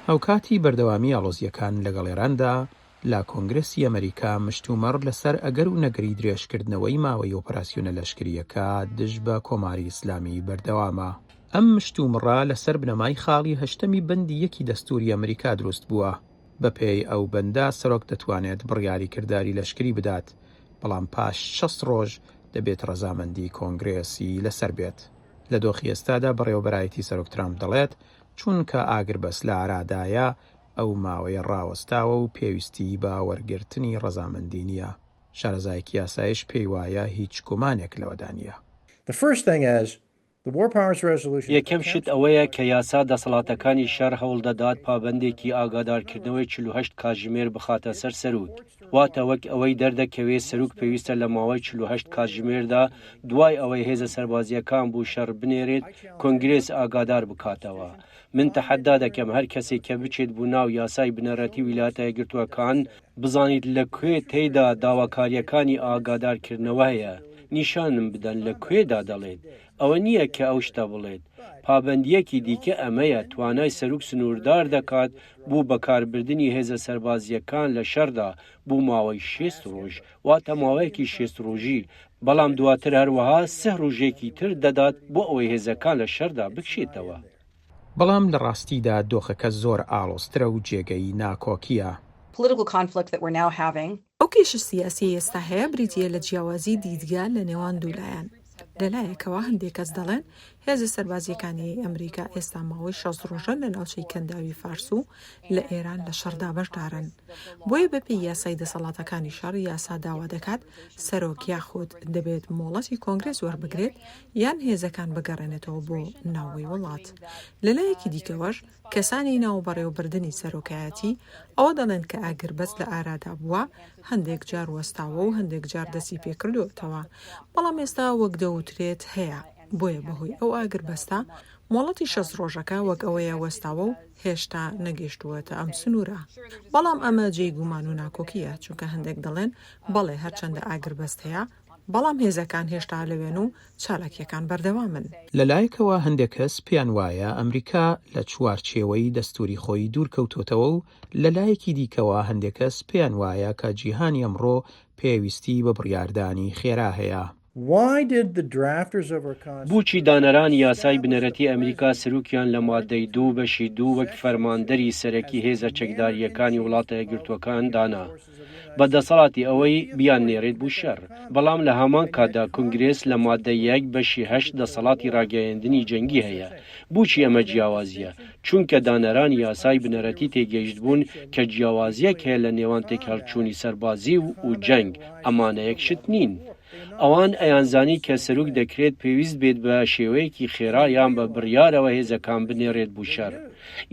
هەوکاتی بەردەوامی ئاڵۆزیەکان لەگەڵ ئێراندا لە کۆنگرێسی ئەمریکا مشتومەڕ لەسەر ئەگەر و نەگەری درێژکردنەوەی ماوەی ئۆپەراسیۆنە لەشکریەکە دژ بە کۆماری ئیسلامی بەردەوامە. ئەم مشتومڕە لەسەر بنەمای خاڵی هەشتەمی بەندی یەکی دەستوری ئەمریکا دروست بووە. بەپێی ئەو بەندە سەرۆک دەتوانێت بڕیاری کردداری لەشکری بدات، بەڵام پاش 6 ڕۆژ دەبێت ڕەزامەندی کۆنگرێسی لەسەر بێت. لە دۆخی ئێستادا بەڕێوەبەرایەتی سەرۆک ترامپ دەڵێت چونکە ئاگربەس لە ئارادایە ئەو ماوەیە ڕاوەستاوە و پێویستی بە وەرگرتنی ڕەزامەندی نییە. شارەزایەکی یاسایش پێی وایە هیچ گومانێک لەوەدا نییە. یەکەم شت ئەوەیە کە یاسا دەسەڵاتەکانی شەڕ هەوڵ دەدات پابەندێکی ئاگادارکردنەوەی 48 کاتژمێر بخاتە سەر سەرۆک، واتە وەک ئەوەی دەردەکەوێت سەرۆک پێویستە لە ماوەی 48 کاتژمێردا دوای ئەوەی هێزە سەربازیەکان بوو شەڕ بنێرێت کۆنگرێس ئاگادار بکاتەوە. من تەحەدا دەکەم هەر کەسێک کە بچێت بوو ناو یاسای بنەڕەتی ویلایەتە یەکگرتووەکان بزانیت لەکوێ تێیدا داواکاریەکانی ئاگادارکردنەوە هەیە، نیشانم بدەن لەکوێدا دەڵێت. ئەوە نییە کە ئەو شتە بڵێت. پابەندیەکی دیکە ئەمەیە توانای سەرۆک سنووردار دەکات بوو بەکاربردنی هێزە سەربازیەکان لە شەردا بوو ماوەی 6 ڕۆژ، واتە ماوەیەکی 6 ڕۆژی، بەڵام دواتر هەروەها 3 ڕۆژێکی تر دەدات بۆ ئەوەی هێزەکان لە شەردا بکشێتەوە. بەڵام لە ڕاستیدا دۆخەکە زۆر ئاڵۆسترە و جێگەی ناکۆکیە. ئەو کێشە سیاسی ئێستا هەیە بریتیە لە جیاوازی دیدگا لە نێوان دوولایەن. لەلایەکەوە هەندێک کەس دەڵێن هێزە سەربازیەکانی ئەمریکا ئێستا ماوەی 6 ڕۆژە لە ناوچەی کەنداوی فارس و لە ئێران لە شەڕدا بەشدارن. بۆیە بەپێی یاسای دەسەڵاتەکانی شەڕ یاسا داوا دەکات سەرۆک یاخود دەبێت مۆڵەتی کۆنگرێس وەربگرێت یان هێزەکان بگەڕێنێتەوە بۆ ناوەوەی وڵات. لەلایەکی دیکەوەش کەسانی ناوبەڕێوەبردننی سەرۆکایەتی ئەوە دەڵێن کە ئاگربەست لە ئارادا بووە هەندێک جار وەستاوە و هەندێک جار دەستی پێکردوێتەوە، بەڵام ئێستا وەک دەوترێت هەیە. بۆیە بەهۆی ئەو ئاگربەستە مۆڵەتی 6 ڕۆژەکە وەک ئەوەیە وەستاوە و هێشتا نەگەیشتووەتە ئەم سنوورە. بەڵام ئەمە جێی گومان و ناکۆکیە، چونکە هەندێک دەڵێن بەڵێ هەرچەندە ئاگربەست هەیە بەڵام هێزەکان هێشتا لەوێن و چالاکیەکان بەردەوامن. لەلایەکەوە هەندێک کەس پێیان وایە ئەمریکا لە چوارچێوەی دەستوری خۆی دوورکەوتوتەوە و لەلایەکی دیکەوە هەندێک کەس پێیان وایە کە جیهانی ئەمڕۆ پێویستی بە بڕیاردانی خێرا هەیە. بۆچی دانەرانی یاسای بنەرەتی ئەمریکا سەرۆکیان لە مادەی 2 بەشی 2 وەک فەرماندەری سەرەکی هێزە چەکداریەکانی وڵاتە یەکگرتووەکان دانا بە دەسەڵاتی ئەوەی بیان نێرێت بوو شەڕ، بەڵام لە هەمان کاتدا کۆنگرێس لە مادەی 1 بەشی 8 دەسەڵاتی ڕاگەیاندنی جەنگی هەیە. بۆچی ئەمە جیاوازیە؟ چونکە دانەرانی یاسای بنەرەتی تێگەیشت بوون کە جیاوازیەک هەیە لە نێوان تێکهەڵچوونی سەربازی و جەنگ، ئەمانە یەکشت نین. ئەوان ئەیانزانی کە سەرۆک دەکرێت پێویست بێت بە شێوەیەکی خێرا یان بە بڕیارەوە هێزەکان بنێرێت بوو شەڕ،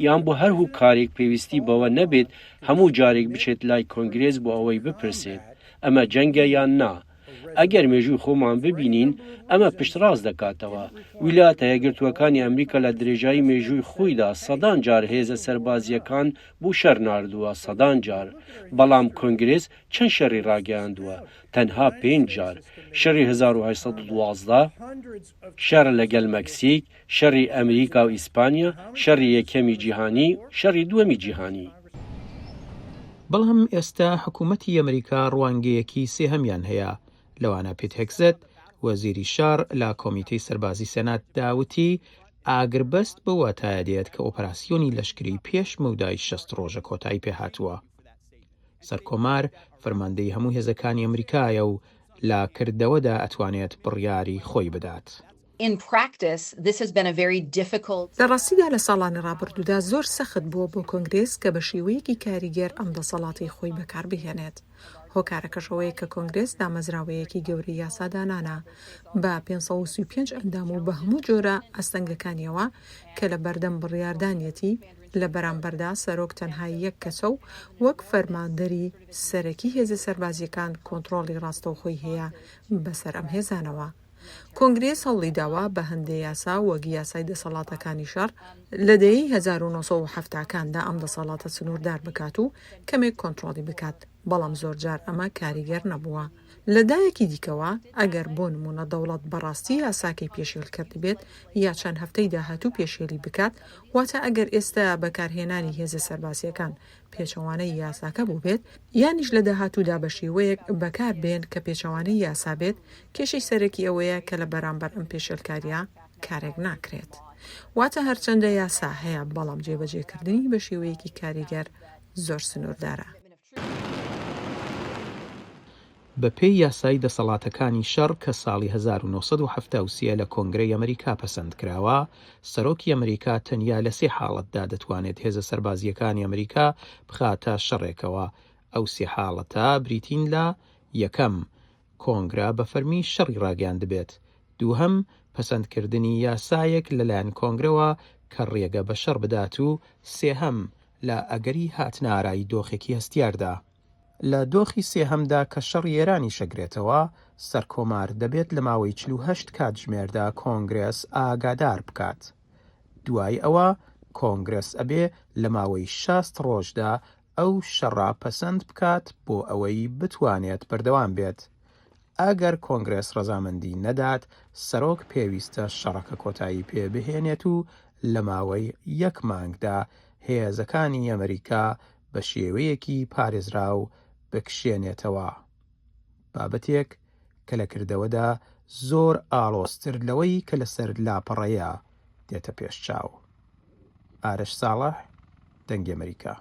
یان بۆ هەر هوو کارێک پێویستی بەوە نەبێت هەموو جارێک بچێت لای کۆنگرێس بۆ ئەوەی بپرسێت ئەمە جەنگە یان نا. ئەگەر مێژووی خۆمان ببینین ئەمە پشتڕاست دەکاتەوە. ویلایەتە یەکگرتووەکانی ئەمریکا لە درێژایی مێژووی خۆیدا سەدان جار هێزە سەربازیەکان بوو شەڕ ناردووە، سەدان جار، بەڵام کۆنگرێس چەند شەڕی ڕاگەیاندووە؟ تەنها 5 جار. شەڕی 1812، شەڕ لەگەل مەکسیک، شەڕی ئەمریکا و ئیسپانیا، شەڕی یەکەمی جیهانی، شەڕی دووەمی جیهانی. بەڵام ئێستا حکوومەتی ئەمریکا ڕوانگەیەکی سێهەمیان هەیە. لەوانە پێت هێگزت وەزیری شار لە کۆمیتەی سەربازی سەنات داوتی ئاگربەست بە واتایە دێت کە ئۆپەراسیۆنی لەشکری پێش مەودای 6 ڕۆژە کۆتایی پێهاتووە. سەرکۆمار فەرماندەی هەموو هێزەکانی ئەمریکایە و لا کردەوەدا ئەتوانێت بڕیاری خۆی بدات. لە ڕاستیدا لە ساڵانی ڕابردوودا زۆر سەخت بووە بۆ کۆنگرێس کە بە شێوەیەکی کاریگەر ئەم دەسەڵاتی خۆی بەکاربهێنێت. هۆکارەکەشەوەیە کە کۆنگرێس دامەزراوەیەکی گەورەی یاسادانانە بە 535 ئەندام و بە هەموو جۆرە ئەستەنگەکانیەوە کە لە بەردەم بڕیاردانیەتی لە بەرامبەردا سەرۆک تەنها یەک کەسە و وەک فەرماندەری سەرەکی هێزە سەربازیەکان کۆنتڕۆڵی ڕاستەوخۆی هەیە بەسەر ئەم هێزانەوە. کۆنگرێس هەوڵی داوا بە هەندێک یاسا وەک یاسای دەسەڵاتەکانی شەڕ لە دەیەی 1970کاندا ئەم دەسەڵاتە سنووردار بکات و کەمێک کۆنتڕۆڵی بکات، بەڵام زۆر جار ئەمە کاریگەر نەبووە. لەدایەکی دیکەوە ئەگەر بۆ نمونە دەوڵەت بەڕاستی یاساکەی پێشێل کرد بێت یا چەند هەفتەی داهاتوو پێشێلی بکات، واتە ئەگەر ئێستا بەکارهێنانی هێزە سەربازیەکان پێچەوانەی یاساکە بوو بێت، یانیش لە داهاتوودا بە شێوەیەک بەکار بێن کە پێچەوانەی یاسا بێت، کێشەی سەرەکی ئەوەیە کە لە بەرامبەر ئەم پێشێلکاریە کارێک ناکرێت. واتە هەرچەندە یاسا هەیە، بەڵام جێبەجێکردنی بە شێوەیەکی کاریگەر زۆر سنووردارە. بە پێی یاسای دەسەڵاتەکانی شەڕ کە ساڵی 1970 لە کۆنگرەی ئەمریکا پەسەند کراوە، سەرۆکی ئەمریکا تەنیا لە 3 حاڵەتدا دەتوانێت هێزە سەربازیەکانی ئەمریکا بخاتە شەڕێکەوە. ئەو 3 حاڵەتە بریتین لە: یەکەم، کۆنگرا بە فەرمی شەڕی ڕاگەیاند بێت. دووهەم، پەسەندکردنی یاسایەک لەلایەن کۆنگرەوە کە ڕێگە بە شەڕ بدات و سێهەم، لە ئەگەری هاتنە ئارایی دۆخێکی هەستیاردا. لە دۆخی سێهەمدا کە شەڕی ئێرانی شەگرێتەوە، سەرکۆمار دەبێت لە ماوەی 48 کاتژمێردا کۆنگرێس ئاگادار بکات. دوای ئەوە کۆنگرێس ئەبێ لە ماوەی 60 ڕۆژدا ئەو شەڕا پەسەند بکات بۆ ئەوەی بتوانێت بەردەوام بێت. ئەگەر کۆنگرێس ڕەزامەندی نەدات، سەرۆک پێویستە شەڕەکە کۆتایی پێ بهێنێت و لە ماوەی 1 مانگدا هێزەکانی ئەمریکا بە شێوەیەکی پارێزراو بکشێنێتەوە. بابەتێک کە لە کردەوەدا زۆر ئاڵۆزتر لەوەی کە لەسەر لاپەڕەیە دێتە پێش چاو. ئارەش ساڵح، دەنگی ئەمریکا.